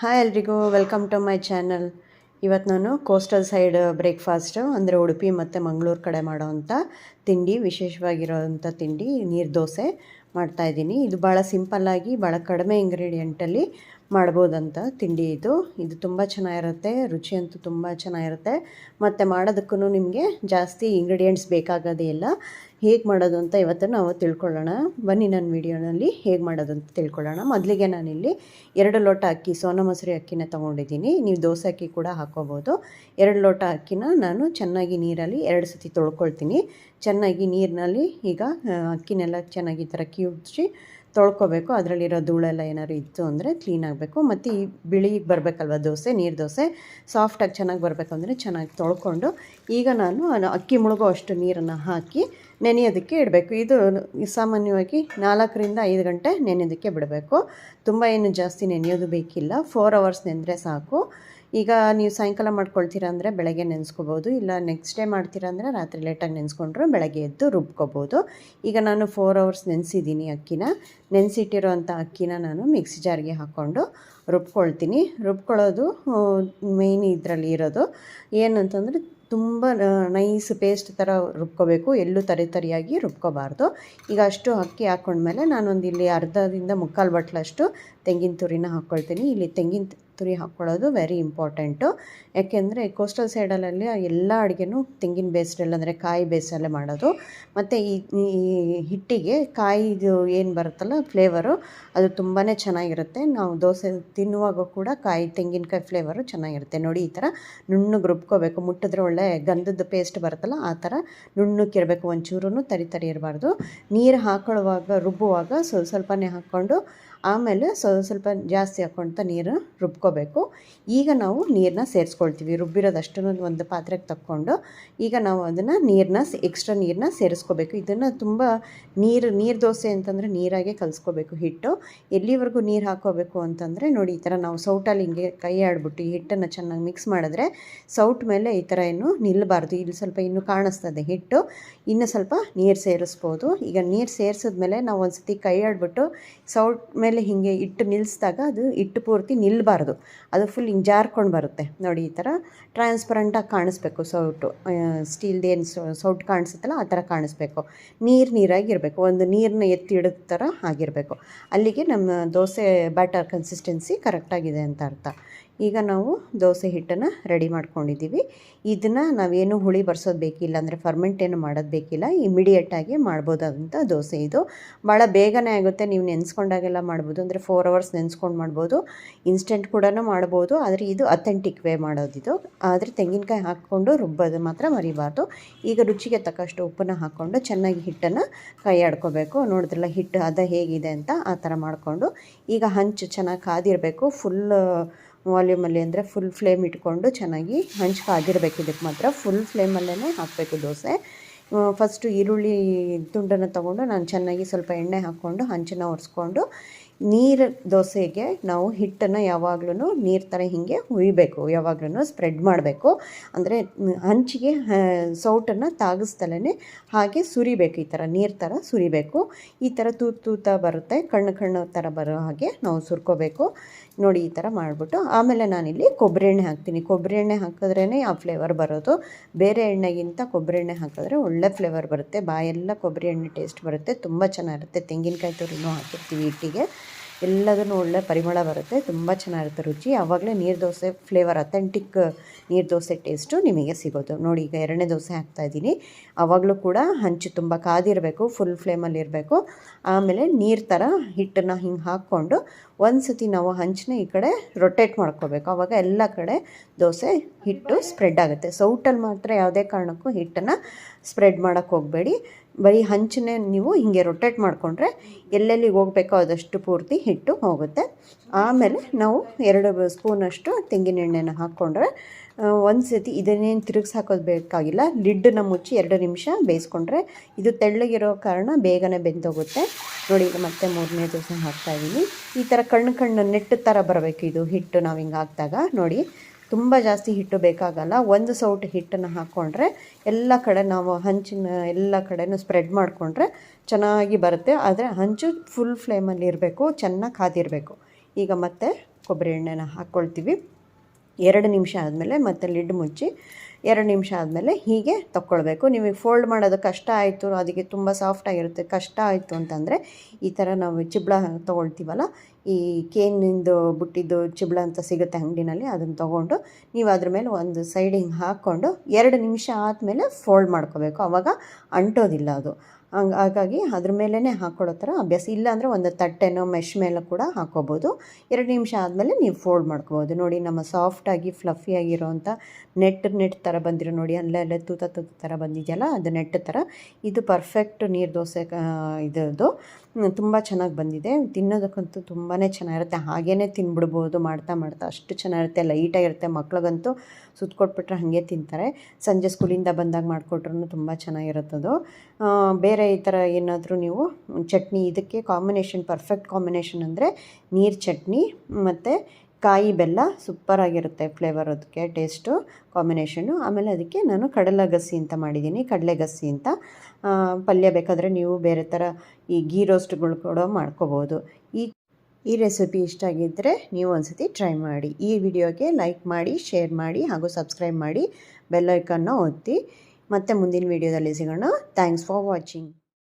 Hi ಎಲ್ರಿಗೂ welcome to my channel. ಇವತ್ತು ನಾನು ಕೋಸ್ಟಲ್ ಸೈಡ್ ಬ್ರೇಕ್ಫಾಸ್ಟು ಅಂದರೆ ಉಡುಪಿ ಮತ್ತು ಮಂಗಳೂರು ಕಡೆ ಮಾಡೋವಂಥ ತಿಂಡಿ, ವಿಶೇಷವಾಗಿರೋವಂಥ ತಿಂಡಿ ನೀರು ದೋಸೆ ಮಾಡ್ತಾಯಿದ್ದೀನಿ. ಇದು ಭಾಳ ಸಿಂಪಲ್ಲಾಗಿ ಭಾಳ ಕಡಿಮೆ ಇಂಗ್ರೀಡಿಯೆಂಟಲ್ಲಿ ಮಾಡ್ಬೋದಂತ ತಿಂಡಿ ಇದು ತುಂಬ ಚೆನ್ನಾಗಿರುತ್ತೆ. ರುಚಿ ಅಂತೂ ತುಂಬ ಚೆನ್ನಾಗಿರುತ್ತೆ. ಮತ್ತು ಮಾಡೋದಕ್ಕೂ ನಿಮಗೆ ಜಾಸ್ತಿ ಇಂಗ್ರೀಡಿಯೆಂಟ್ಸ್ ಬೇಕಾಗೋದೇ ಇಲ್ಲ. ಹೇಗೆ ಮಾಡೋದು ಅಂತ ಇವತ್ತು ನಾವು ತಿಳ್ಕೊಳ್ಳೋಣ. ಬನ್ನಿ ನನ್ನ ವೀಡಿಯೋನಲ್ಲಿ ಹೇಗೆ ಮಾಡೋದು ಅಂತ ತಿಳ್ಕೊಳ್ಳೋಣ. ಮೊದಲಿಗೆ ನಾನಿಲ್ಲಿ 2 ಲೋಟ ಅಕ್ಕಿ, ಸೋನಾ ಮಸೂರಿ ಅಕ್ಕಿನ ತೊಗೊಂಡಿದ್ದೀನಿ. ನೀವು ದೋಸೆ ಅಕ್ಕಿ ಕೂಡ ಹಾಕ್ಕೋಬೋದು. 2 ಲೋಟ ಅಕ್ಕಿನ ನಾನು ಚೆನ್ನಾಗಿ ನೀರಲ್ಲಿ 2 ಸತಿ ತೊಳ್ಕೊಳ್ತೀನಿ. ಚೆನ್ನಾಗಿ ನೀರಿನಲ್ಲಿ ಈಗ ಅಕ್ಕಿನೆಲ್ಲ ಚೆನ್ನಾಗಿ ಈ ಥರ ಕಿವುಚಿ ತೊಳ್ಕೊಬೇಕು. ಅದರಲ್ಲಿರೋ ಧೂಳೆಲ್ಲ ಏನಾದ್ರು ಇತ್ತು ಅಂದರೆ ಕ್ಲೀನ್ ಆಗಬೇಕು. ಮತ್ತು ಈ ಬಿಳಿಗೆ ಬರಬೇಕಲ್ವ ದೋಸೆ, ನೀರು ದೋಸೆ ಸಾಫ್ಟಾಗಿ ಚೆನ್ನಾಗಿ ಬರಬೇಕು ಅಂದರೆ ಚೆನ್ನಾಗಿ ತೊಳ್ಕೊಂಡು ಈಗ ನಾನು ಅಕ್ಕಿ ಮುಳುಗೋ ಅಷ್ಟು ನೀರನ್ನು ಹಾಕಿ ನೆನೆಯೋದಕ್ಕೆ ಇಡಬೇಕು. ಇದು ಸಾಮಾನ್ಯವಾಗಿ 4 ರಿಂದ 5 ಗಂಟೆ ನೆನೆಯೋದಕ್ಕೆ ಬಿಡಬೇಕು. ತುಂಬ ಏನು ಜಾಸ್ತಿ ನೆನೆಯೋದು ಬೇಕಿಲ್ಲ. 4 ಅವರ್ಸ್ ನೆಂದರೆ ಸಾಕು. ಈಗ ನೀವು ಸಾಯಂಕಾಲ ಮಾಡ್ಕೊಳ್ತೀರಾ ಅಂದರೆ ಬೆಳಗ್ಗೆ ನೆನೆಸ್ಕೋಬೋದು, ಇಲ್ಲ ನೆಕ್ಸ್ಟ್ ಡೇ ಮಾಡ್ತೀರಾ ಅಂದರೆ ರಾತ್ರಿ ಲೇಟಾಗಿ ನೆನೆಸ್ಕೊಂಡ್ರು ಬೆಳಗ್ಗೆ ಎದ್ದು ರುಬ್ಕೋಬೋದು. ಈಗ ನಾನು 4 ಅವರ್ಸ್ ನೆನೆಸಿದ್ದೀನಿ ಅಕ್ಕಿನ. ನೆನೆಸಿಟ್ಟಿರೋವಂಥ ಅಕ್ಕಿನ ನಾನು ಮಿಕ್ಸಿ ಜಾರ್ಗೆ ಹಾಕ್ಕೊಂಡು ರುಬ್ಕೊಳ್ತೀನಿ. ರುಬ್ಕೊಳ್ಳೋದು ಮೇಯ್ನ್ ಇದರಲ್ಲಿ ಇರೋದು ಏನಂತಂದರೆ ತುಂಬ ನೈಸ್ ಪೇಸ್ಟ್ ಥರ ರುಬ್ಕೋಬೇಕು, ಎಲ್ಲೂ ತರಿಯಾಗಿ ರುಬ್ಕೋಬಾರ್ದು. ಈಗ ಅಷ್ಟು ಅಕ್ಕಿ ಹಾಕ್ಕೊಂಡ್ಮೇಲೆ ನಾನೊಂದು ಇಲ್ಲಿ ಅರ್ಧದಿಂದ ಮುಕ್ಕಾಲು ಬಟ್ಲಷ್ಟು ತೆಂಗಿನ ತುರಿನ ಹಾಕ್ಕೊಳ್ತೀನಿ. ಇಲ್ಲಿ ತೆಂಗಿನ ತುರಿ ಹಾಕ್ಕೊಳ್ಳೋದು ವೆರಿ ಇಂಪಾರ್ಟೆಂಟು. ಯಾಕೆಂದರೆ ಕೋಸ್ಟಲ್ ಸೈಡಲ್ಲೆಲ್ಲ ಎಲ್ಲ ಅಡುಗೆನೂ ತೆಂಗಿನ ಬೇಸ್ಡಲ್ಲಿ ಅಂದರೆ ಕಾಯಿ ಬೇಸಲ್ಲೇ ಮಾಡೋದು. ಮತ್ತು ಈ ಹಿಟ್ಟಿಗೆ ಕಾಯಿದು ಏನು ಬರುತ್ತಲ್ಲ ಫ್ಲೇವರು, ಅದು ತುಂಬಾ ಚೆನ್ನಾಗಿರುತ್ತೆ. ನಾವು ದೋಸೆ ತಿನ್ನುವಾಗ ಕೂಡ ತೆಂಗಿನಕಾಯಿ ಫ್ಲೇವರು ಚೆನ್ನಾಗಿರುತ್ತೆ. ನೋಡಿ ಈ ಥರ ನುಣ್ಣಗೆ ರುಬ್ಕೋಬೇಕು. ಮುಟ್ಟಿದ್ರೆ ಒಳ್ಳೆ ಗಂಧದ ಪೇಸ್ಟ್ ಬರುತ್ತಲ್ಲ ಆ ಥರ ನುಣ್ಣಕ್ಕಿರಬೇಕು. ಒಂಚೂರು ತರಿ ಇರಬಾರ್ದು. ನೀರು ಹಾಕೊಳ್ಳುವಾಗ ರುಬ್ಬುವಾಗ ಸ್ವಲ್ಪನೇ ಹಾಕ್ಕೊಂಡು ಆಮೇಲೆ ಸ್ವಲ್ಪ ಜಾಸ್ತಿ ಹಾಕ್ಕೊಳ್ತಾ ನೀರು ರುಬ್ಕೋಬೇಕು. ಈಗ ನಾವು ನೀರನ್ನ ಸೇರಿಸ್ಕೊಳ್ತೀವಿ. ರುಬ್ಬಿರೋದಷ್ಟನ್ನು ಒಂದು ಪಾತ್ರೆಗೆ ತಕ್ಕೊಂಡು ಈಗ ನಾವು ಅದನ್ನು ಎಕ್ಸ್ಟ್ರಾ ನೀರನ್ನ ಸೇರಿಸ್ಕೋಬೇಕು. ಇದನ್ನು ತುಂಬ ನೀರು ದೋಸೆ ಅಂತಂದರೆ ನೀರಾಗೆ ಕಲಿಸ್ಕೋಬೇಕು ಹಿಟ್ಟು. ಎಲ್ಲಿವರೆಗೂ ನೀರು ಹಾಕ್ಕೋಬೇಕು ಅಂತಂದರೆ ನೋಡಿ ಈ ಥರ ನಾವು ಸೌಟಲ್ಲಿ ಹಿಂಗೆ ಕೈ ಆಡ್ಬಿಟ್ಟು ಈ ಹಿಟ್ಟನ್ನು ಚೆನ್ನಾಗಿ ಮಿಕ್ಸ್ ಮಾಡಿದ್ರೆ ಸೌಟ್ ಮೇಲೆ ಈ ಥರ ಏನು ನಿಲ್ಲಬಾರ್ದು. ಇಲ್ಲಿ ಸ್ವಲ್ಪ ಇನ್ನೂ ಕಾಣಿಸ್ತದೆ ಹಿಟ್ಟು, ಇನ್ನು ಸ್ವಲ್ಪ ನೀರು ಸೇರಿಸ್ಬೋದು. ಈಗ ನೀರು ಸೇರಿಸಿದ್ಮೇಲೆ ನಾವು ಒಂದು ಸತಿ ಕೈ ಆಡ್ಬಿಟ್ಟು ಸೌಟ್ ಮೇಲೆ ಹೀಗೆ ಇಟ್ಟು ನಿಲ್ಲಿಸಿದಾಗ ಅದು ಹಿಟ್ಟು ಪೂರ್ತಿ ನಿಲ್ಲಬಾರ್ದು, ಅದು ಫುಲ್ ಹಿಂಗೆ ಜಾರ್ಕೊಂಡು ಬರುತ್ತೆ. ನೋಡಿ ಈ ಥರ ಟ್ರಾನ್ಸ್ಪರೆಂಟಾಗಿ ಕಾಣಿಸ್ಬೇಕು ಸೌಟು. ಸ್ಟೀಲ್ದೇನು ಸೌಟ್ ಕಾಣಿಸುತ್ತಲ್ಲ ಆ ಥರ ಕಾಣಿಸ್ಬೇಕು. ನೀರಾಗಿರಬೇಕು, ಒಂದು ನೀರನ್ನ ಎತ್ತಿ ಇಡೋ ಥರ ಆಗಿರಬೇಕು. ಅಲ್ಲಿಗೆ ನಮ್ಮ ದೋಸೆ ಬ್ಯಾಟರ್ ಕನ್ಸಿಸ್ಟೆನ್ಸಿ ಕರೆಕ್ಟಾಗಿದೆ ಅಂತ ಅರ್ಥ. ಈಗ ನಾವು ದೋಸೆ ಹಿಟ್ಟನ್ನು ರೆಡಿ ಮಾಡ್ಕೊಂಡಿದ್ದೀವಿ. ಇದನ್ನು ನಾವೇನು ಹುಳಿ ಬರ್ಸೋದು ಬೇಕಿಲ್ಲ, ಅಂದರೆ ಫರ್ಮೆಂಟ್ ಏನು ಮಾಡೋದು ಬೇಕಿಲ್ಲ. ಇಮಿಡಿಯೇಟಾಗಿ ಮಾಡ್ಬೋದಂಥ ದೋಸೆ ಇದು. ಭಾಳ ಬೇಗನೆ ಆಗುತ್ತೆ. ನೀವು ನೆನೆಸ್ಕೊಂಡಾಗೆಲ್ಲ ಮಾಡ್ಬೋದು, ಅಂದರೆ 4 ಅವರ್ಸ್ ನೆನೆಸ್ಕೊಂಡು ಮಾಡ್ಬೋದು. ಇನ್ಸ್ಟೆಂಟ್ ಕೂಡ ಮಾಡ್ಬೋದು, ಆದರೆ ಇದು ಅಥೆಂಟಿಕ್ ವೇ ಮಾಡೋದಿದು. ಆದರೆ ತೆಂಗಿನಕಾಯಿ ಹಾಕ್ಕೊಂಡು ರುಬ್ಬೋದು ಮಾತ್ರ ಮರಿಬಾರ್ದು. ಈಗ ರುಚಿಗೆ ತಕ್ಕಷ್ಟು ಉಪ್ಪನ್ನು ಹಾಕ್ಕೊಂಡು ಚೆನ್ನಾಗಿ ಹಿಟ್ಟನ್ನು ಕೈ ಆಡ್ಕೋಬೇಕು. ನೋಡಿದ್ರಲ್ಲ ಹಿಟ್ಟು ಹೇಗಿದೆ ಅಂತ ಆ ಥರ ಮಾಡಿಕೊಂಡು ಈಗ ಹಂಚು ಚೆನ್ನಾಗಿ ಕಾದಿರಬೇಕು. ಫುಲ್ ವಾಲ್ಯೂಮಲ್ಲಿ ಅಂದರೆ ಫುಲ್ ಫ್ಲೇಮ್ ಇಟ್ಕೊಂಡು ಚೆನ್ನಾಗಿ ಹಂಚು ಕಾದಿರಬೇಕು. ಇದಕ್ಕೆ ಮಾತ್ರ ಫುಲ್ ಫ್ಲೇಮಲ್ಲೇ ಹಾಕಬೇಕು ದೋಸೆ. ಫಸ್ಟು ಈರುಳ್ಳಿ ತುಂಡನ್ನು ತೊಗೊಂಡು ನಾನು ಚೆನ್ನಾಗಿ ಸ್ವಲ್ಪ ಎಣ್ಣೆ ಹಾಕ್ಕೊಂಡು ಹಂಚನ್ನು ಒರೆಸ್ಕೊಂಡು ನೀರು ದೋಸೆಗೆ ನಾವು ಹಿಟ್ಟನ್ನು ಯಾವಾಗಲೂ ನೀರು ಥರ ಹೀಗೆ ಹುಯ್ಬೇಕು, ಯಾವಾಗಲೂ ಸ್ಪ್ರೆಡ್ ಮಾಡಬೇಕು. ಅಂದರೆ ಹಂಚಿಗೆ ಸೌಟನ್ನು ತಾಗಿಸ್ದಲೇ ಹಾಗೆ ಸುರಿಬೇಕು. ಈ ಥರ ನೀರು ಥರ ಸುರಿಬೇಕು. ಈ ಥರ ತೂತ ಬರುತ್ತೆ, ಕಣ್ಣು ಥರ ಬರೋ ಹಾಗೆ ನಾವು ಸುರ್ಕೋಬೇಕು. ನೋಡಿ ಈ ಥರ ಮಾಡಿಬಿಟ್ಟು ಆಮೇಲೆ ನಾನಿಲ್ಲಿ ಕೊಬ್ಬರಿ ಎಣ್ಣೆ ಹಾಕ್ತೀನಿ. ಕೊಬ್ಬರಿ ಎಣ್ಣೆ ಹಾಕಿದ್ರೇ ಆ ಫ್ಲೇವರ್ ಬರೋದು. ಬೇರೆ ಎಣ್ಣೆಗಿಂತ ಕೊಬ್ಬರಿ ಎಣ್ಣೆ ಹಾಕಿದ್ರೆ ಒಳ್ಳೆ ಫ್ಲೇವರ್ ಬರುತ್ತೆ. ಬಾಯೆಲ್ಲ ಕೊಬ್ಬರಿ ಎಣ್ಣೆ ಟೇಸ್ಟ್ ಬರುತ್ತೆ, ತುಂಬ ಚೆನ್ನಾಗಿರುತ್ತೆ. ತೆಂಗಿನಕಾಯಿ ತುರಿನೂ ಹಾಕಿರ್ತೀವಿ ಹಿಟ್ಟಿಗೆ, ಎಲ್ಲದೂ ಒಳ್ಳೆ ಪರಿಮಳ ಬರುತ್ತೆ, ತುಂಬ ಚೆನ್ನಾಗಿರುತ್ತೆ ರುಚಿ. ಆವಾಗಲೇ ನೀರು ದೋಸೆ ಫ್ಲೇವರ್, ಅಥೆಂಟಿಕ್ ನೀರು ದೋಸೆ ಟೇಸ್ಟು ನಿಮಗೆ ಸಿಗೋದು. ನೋಡಿ ಈಗ 2ನೇ ದೋಸೆ ಹಾಕ್ತಾಯಿದ್ದೀನಿ. ಆವಾಗಲೂ ಕೂಡ ಹಂಚು ತುಂಬ ಕಾದಿರಬೇಕು, ಫುಲ್ ಫ್ಲೇಮಲ್ಲಿ ಇರಬೇಕು. ಆಮೇಲೆ ನೀರು ಥರ ಹಿಟ್ಟನ್ನು ಹಿಂಗೆ ಹಾಕ್ಕೊಂಡು ಒಂದು ಸತಿ ನಾವು ಹಂಚನ್ನ ಈ ಕಡೆ ರೊಟೇಟ್ ಮಾಡ್ಕೋಬೇಕು. ಆವಾಗ ಎಲ್ಲ ಕಡೆ ದೋಸೆ ಹಿಟ್ಟು ಸ್ಪ್ರೆಡ್ ಆಗುತ್ತೆ. ಸೌಟಲ್ಲಿ ಮಾತ್ರ ಯಾವುದೇ ಕಾರಣಕ್ಕೂ ಹಿಟ್ಟನ್ನು ಸ್ಪ್ರೆಡ್ ಮಾಡೋಕ್ಕೆ ಹೋಗಬೇಡಿ. ಬರೀ ಹಂಚನ್ನೇ ನೀವು ಹೀಗೆ ರೊಟೇಟ್ ಮಾಡಿಕೊಂಡ್ರೆ ಎಲ್ಲೆಲ್ಲಿಗೆ ಹೋಗಬೇಕೋ ಆದಷ್ಟು ಪೂರ್ತಿ ಹಿಟ್ಟು ಹೋಗುತ್ತೆ. ಆಮೇಲೆ ನಾವು 2 ಸ್ಪೂನಷ್ಟು ತೆಂಗಿನ ಎಣ್ಣೆನ ಹಾಕ್ಕೊಂಡ್ರೆ ಒಂದು ಸತಿ ಇದನ್ನೇನು ಹಾಕೋದು ಬೇಕಾಗಿಲ್ಲ. ಲಿಡ್ಡನ್ನು ಮುಚ್ಚಿ 2 ನಿಮಿಷ ಬೇಯಿಸ್ಕೊಂಡ್ರೆ ಇದು ತೆಳ್ಳಗಿರೋ ಕಾರಣ ಬೇಗನೆ ಬೆಂದೋಗುತ್ತೆ. ನೋಡಿ ಈಗ ಮತ್ತೆ 3ನೇ ದೋಸೆ ಹಾಕ್ತಾಯಿದ್ದೀನಿ. ಈ ಥರ ಕಣ್ಣು ನೆಟ್ಟು ಥರ ಬರಬೇಕು ಇದು ಹಿಟ್ಟು ನಾವು ಹಿಂಗೆ ಹಾಕಿದಾಗ. ನೋಡಿ ತುಂಬ ಜಾಸ್ತಿ ಹಿಟ್ಟು ಬೇಕಾಗಲ್ಲ. ಒಂದು ಸೌಟು ಹಿಟ್ಟನ್ನು ಹಾಕ್ಕೊಂಡ್ರೆ ಎಲ್ಲ ಕಡೆ ನಾವು ಹಂಚಿನ ಎಲ್ಲ ಕಡೆನೂ ಸ್ಪ್ರೆಡ್ ಮಾಡಿಕೊಂಡ್ರೆ ಚೆನ್ನಾಗಿ ಬರುತ್ತೆ. ಆದರೆ ಹಂಚು ಫುಲ್ ಫ್ಲೇಮಲ್ಲಿ ಇರಬೇಕು, ಚೆನ್ನಾಗಿ ಕಾದಿರಬೇಕು. ಈಗ ಮತ್ತೆ ಕೊಬ್ಬರಿ ಎಣ್ಣೆನ ಹಾಕ್ಕೊಳ್ತೀವಿ. 2 ನಿಮಿಷ ಆದಮೇಲೆ ಮತ್ತೆ ಲಿಡ್ ಮುಚ್ಚಿ 2 ನಿಮಿಷ ಆದಮೇಲೆ ಹೀಗೆ ತಗೊಳ್ಬೇಕು. ನಿಮಗೆ ಫೋಲ್ಡ್ ಮಾಡೋದು ಕಷ್ಟ ಆಯಿತು, ಅದಕ್ಕೆ ತುಂಬ ಸಾಫ್ಟಾಗಿರುತ್ತೆ, ಕಷ್ಟ ಆಯಿತು ಅಂತಂದರೆ ಈ ಥರ ನಾವು ಚಿಬ್ಳ ತೊಗೊಳ್ತೀವಲ್ಲ, ಈ ಕೇನಿಂದು ಬುಟ್ಟಿದ್ದು ಚಿಬ್ಳ ಅಂತ ಸಿಗುತ್ತೆ ಅಂಗಡಿನಲ್ಲಿ, ಅದನ್ನು ತೊಗೊಂಡು ನೀವು ಅದ್ರ ಮೇಲೆ ಒಂದು ಸೈಡ್ ಹಿಂಗೆ ಹಾಕ್ಕೊಂಡು 2 ನಿಮಿಷ ಆದಮೇಲೆ ಫೋಲ್ಡ್ ಮಾಡ್ಕೋಬೇಕು. ಆವಾಗ ಅಂಟೋದಿಲ್ಲ ಅದು. ಹಾಗಾಗಿ ಅದ್ರ ಮೇಲೇ ಹಾಕ್ಕೊಳ್ಳೋ ಥರ ಅಭ್ಯಾಸ. ಇಲ್ಲಾಂದರೆ ಒಂದು ತಟ್ಟೆನೋ ಮೆಶ್ ಮೇಲೆ ಕೂಡ ಹಾಕ್ಕೋಬೋದು. 2 ನಿಮಿಷ ಆದಮೇಲೆ ನೀವು ಫೋಲ್ಡ್ ಮಾಡ್ಕೋಬೋದು. ನೋಡಿ ನಮ್ಮ ಸಾಫ್ಟಾಗಿ ಫ್ಲಫಿಯಾಗಿರೋವಂಥ ನೆಟ್ ಥರ ಬಂದಿರೋ ನೋಡಿ, ಅಲ್ಲೇ ತೂತ ಥರ ಬಂದಿದೆಯಲ್ಲ, ಅದು ನೆಟ್ ಥರ. ಇದು ಪರ್ಫೆಕ್ಟ್ ನೀರು ದೋಸೆ ಇದರದ್ದು ತುಂಬ ಚೆನ್ನಾಗಿ ಬಂದಿದೆ. ತಿನ್ನೋದಕ್ಕಂತೂ ತುಂಬಾ ಚೆನ್ನಾಗಿರುತ್ತೆ. ಹಾಗೇ ತಿನ್ಬಿಡ್ಬೋದು ಮಾಡ್ತಾ ಅಷ್ಟು ಚೆನ್ನಾಗಿರುತ್ತೆ, ಲೈಟಾಗಿರುತ್ತೆ. ಮಕ್ಳಿಗಂತೂ ಸುತ್ತಕೊಟ್ಬಿಟ್ರೆ ಹಾಗೆ ತಿಂತಾರೆ. ಸಂಜೆ ಸ್ಕೂಲಿಂದ ಬಂದಾಗ ಮಾಡಿಕೊಟ್ರು ತುಂಬ ಚೆನ್ನಾಗಿರುತ್ತದು. ಬೇರೆ ಈ ಥರ ಏನಾದರೂ ನೀವು ಚಟ್ನಿ, ಇದಕ್ಕೆ ಕಾಂಬಿನೇಷನ್, ಪರ್ಫೆಕ್ಟ್ ಕಾಂಬಿನೇಷನ್ ಅಂದರೆ ನೀರು ಚಟ್ನಿ ಮತ್ತು ಕಾಯಿ ಬೆಲ್ಲ ಸೂಪರಾಗಿರುತ್ತೆ ಫ್ಲೇವರ್, ಅದಕ್ಕೆ ಟೇಸ್ಟು ಕಾಂಬಿನೇಷನ್ನು. ಆಮೇಲೆ ಅದಕ್ಕೆ ನಾನು ಕಡಲೆಗಸಿ ಅಂತ ಮಾಡಿದ್ದೀನಿ, ಕಡಲೆಗಸಿ ಅಂತ. ಪಲ್ಯ ಬೇಕಾದರೆ ನೀವು ಬೇರೆ ಥರ ಈ ಗೀ ರೋಸ್ಟ್ಗಳು ಕೂಡ ಮಾಡ್ಕೋಬೋದು. ಈ ರೆಸಿಪಿ ಇಷ್ಟ ಆಗಿದ್ದರೆ ನೀವು ಒಂದ್ಸತಿ ಟ್ರೈ ಮಾಡಿ. ಈ ವಿಡಿಯೋಗೆ ಲೈಕ್ ಮಾಡಿ, ಶೇರ್ ಮಾಡಿ ಹಾಗೂ ಸಬ್ಸ್ಕ್ರೈಬ್ ಮಾಡಿ, ಬೆಲ್ ಐಕನ್ನ ಒತ್ತಿ. ಮತ್ತೆ ಮುಂದಿನ ವಿಡಿಯೋದಲ್ಲಿ ಸಿಗೋಣ. Thanks for watching.